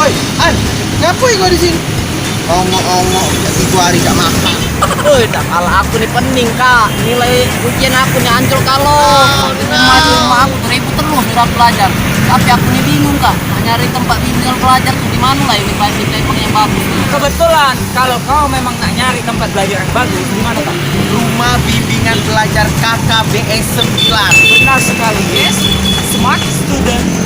Woi, An, ngapain kau di sini? Ongok-ongok, jadi dua hari gak makan. Woi, dah kalah aku nih pening kak. Nilai ujian aku nih ancur kalau. Cuma di rumah aku 2000 terus surat belajar. Tapi aku nih bingung kak. Nyari tempat bimbingan belajar tuh di mana lah ini pasti memang yang bagus. Kebetulan kalau kau memang nak nyari tempat belajar yang bagus, di mana kak? Rumah bimbingan belajar KKBS 9. Benar sekali, yes. Smart Student